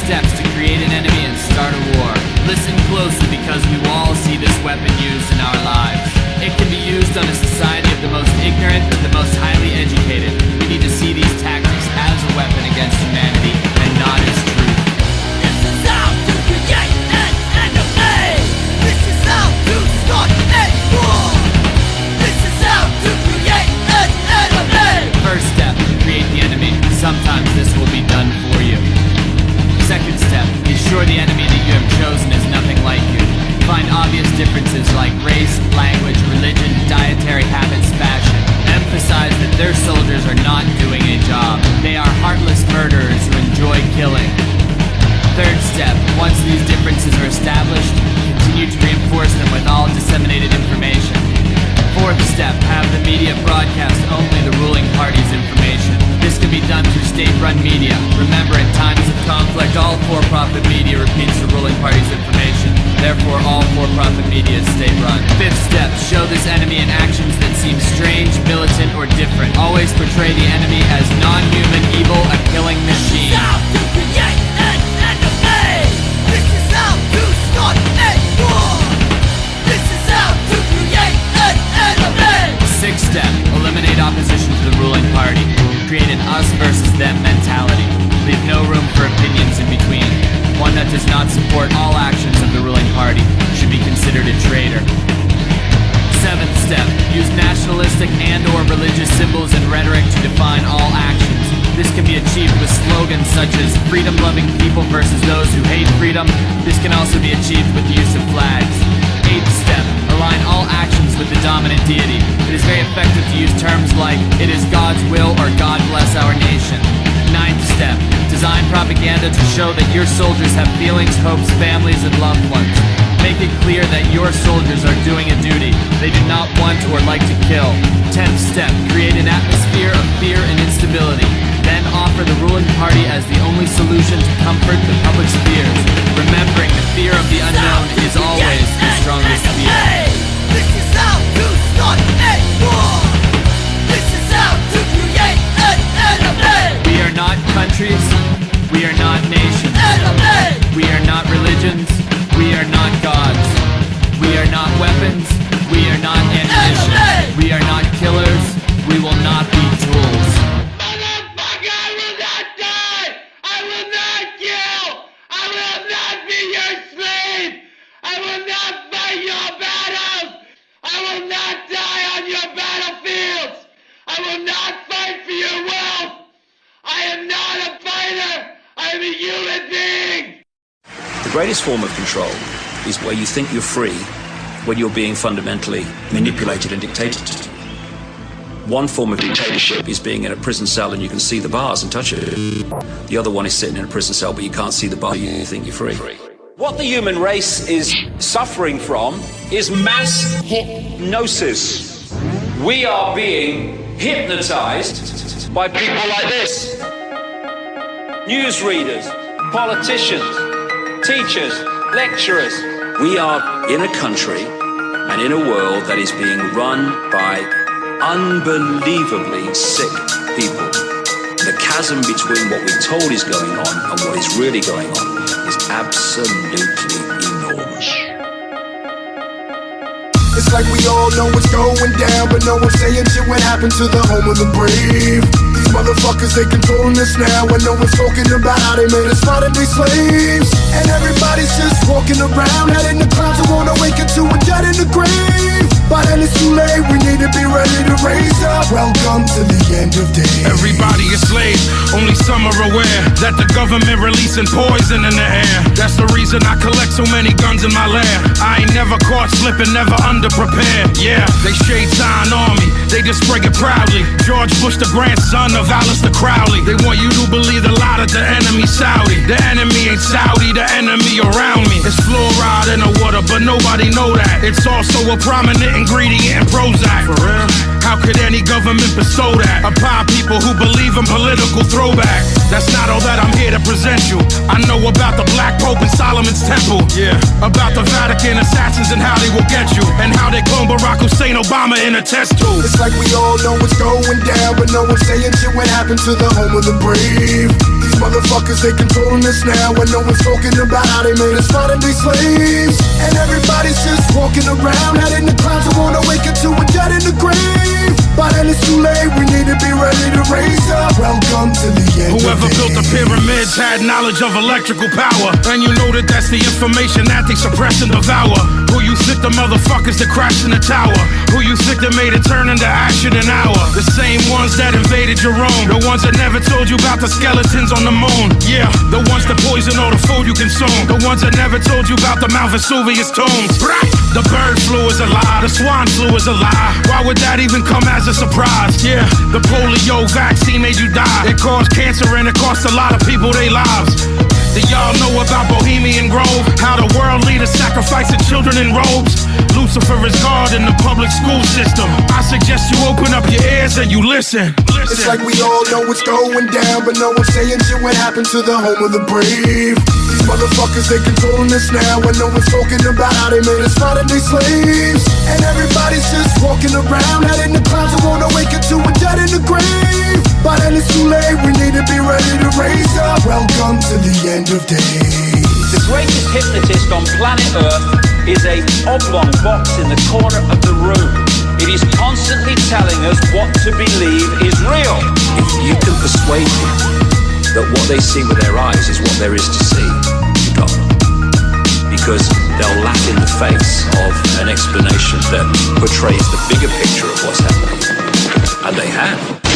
steps to create an enemy and start a war. Listen closely because we will all see this weapon used in our lives. It can be used on a society of the most ignorant to the most highly educated. We need to see these tactics as a weapon against humanity and not as truth. This is how to create an enemy. This is how to start a war. This is how to create an enemy. First step, create the enemy. Sometimes this will be done for you. Second step, be sure the enemy that you have chosen is nothing like you. Find obvious differences like race, language, religion, dietary habits, fashion. Emphasize that their soldiers are not doing a job. They are heartless murderers who enjoy killing. Third step, once these differences are established, continue to reinforce them with all disseminated information. Fourth step, have the media broadcast only the ruling party's information. This can be done through state-run media. Remember, in times of conflict, all for-profit media repeats the ruling party's information. Therefore, all for-profit media is state-run. Fifth step, show this enemy in actions that seem strange, militant, or different. Always portray the enemy as non-human, evil, a killing machine. This is how to create an enemy. This is how to start a war. This is how to create an enemy. Sixth step, eliminate opposition to the ruling party. Create an us versus them mentality. Leave no room for opinions in between. One that does not support all actions of the ruling party should be considered a traitor. Seventh step, use nationalistic and or religious symbols and rhetoric to define all actions. This can be achieved with slogans such as freedom-loving people versus those who hate freedom. This can also be achieved with the use of flags. Eighth step, align all actions with the dominant deity. It is very effective to use terms like, it is God's will or God bless our nation. Ninth step, design propaganda to show that your soldiers have feelings, hopes, families, and loved ones. Make it clear that your soldiers are doing a duty. They do not want or like to kill. 10th step, create an atmosphere of fear and instability. Then offer the ruling party as the only solution to comfort the public's fears. Remembering the fear of the unknown is always the strongest fear. This is how to start a war. This is how to create an enemy. We are not countries. We are not nations. Enemy. We are not religions. We are not gods. We are not weapons. We are not ammunition. We are not killers. We will not be tools. Motherfucker, I will not die. I will not kill. I will not be your slave. I will not fight your battles. I will not die on your battlefields. I will not fight for your wealth. I am not a fighter. I am a human being. The greatest form of control is where you think you're free when you're being fundamentally manipulated and dictated. One form of dictatorship is being in a prison cell and you can see the bars and touch it. The other one is sitting in a prison cell but you can't see the bar, you think you're free. What the human race is suffering from is mass hypnosis. We are being hypnotized by people like this. Newsreaders, politicians, teachers, lecturers. We are in a country and in a world that is being run by unbelievably sick people. The chasm between what we're told is going on and what is really going on is absolutely enormous. It's like we all know what's going down, but no one's saying shit what happened to the home of the brave. These motherfuckers, they controlling us now, and no one's talking about how they made us modern day slaves. And everybody's just walking around, heading the clouds and wanna wake up to a dead in the grave. By then it's too late, we need to be ready to raise up. Welcome to the end of days. Everybody is slaves, only some are aware that the government releasing poison in the air. That's the reason I collect so many guns in my lair. I ain't never caught slipping, never underprepared. Yeah, they shade sign on me, they just spray it proudly. George Bush, the grandson of Alistair Crowley. They want you to believe the lie that the enemy Saudi. The enemy ain't Saudi, the enemy around me. It's fluoride in the water, but nobody know that. It's also a prominent ingredient in Prozac. For real? How could any government bestow that upon people who believe in political throwback? That's not all that I'm here to present you. I know about the Black Pope and Solomon's Temple. Yeah. About the Vatican assassins and how they will get you, and how they clone Barack Hussein Obama in a test tube. It's like we all know what's going down, but no one's saying shit what happened to the home of the brave. These motherfuckers motherfuckers, they controlling us now, and no one's talking about how they made us modern day slaves. And everybody's just walking around, head in the clouds, who wanna wake up to a dead in the grave. By then it's too late, we need to be ready to raise up. Welcome to the end. Whoever built the pyramids had knowledge of electrical power, and you know that that's the information that they suppress and devour. Who you think the motherfuckers that crashed in the tower? Who you think that made it turn into ash in an hour? The same ones that invaded your own, the ones that never told you about the skeletons on the moon. Yeah, the ones that poison all the food you consume, the ones that never told you about the Mount Vesuvius tombs. The bird flu is a lie, the swine flu is a lie. Why would that even come as a surprise? Yeah, the polio vaccine made you die. It caused cancer and it cost a lot of people their lives. Do y'all know about Bohemian Grove? How the world leaders sacrificing children in robes? Lucifer is God in the public school system. I suggest you open up your ears and you listen. It's like we all know what's going down, but no one's saying shit what happened to the home of the brave. These motherfuckers, they controlling us now, and no one's talking about how they made us modern day slaves. And everybody's just walking around, head in the clouds, who wanna wake up to a dead in the grave. By then it's too late, we need to be ready to raise up. Welcome to the end of days. The greatest hypnotist on planet Earth is a oblong box in the corner of the room. It is constantly telling us what to believe is real. If you can persuade people that what they see with their eyes is what there is to see, you got them. Because they'll laugh in the face of an explanation that portrays the bigger picture of what's happening. And they have.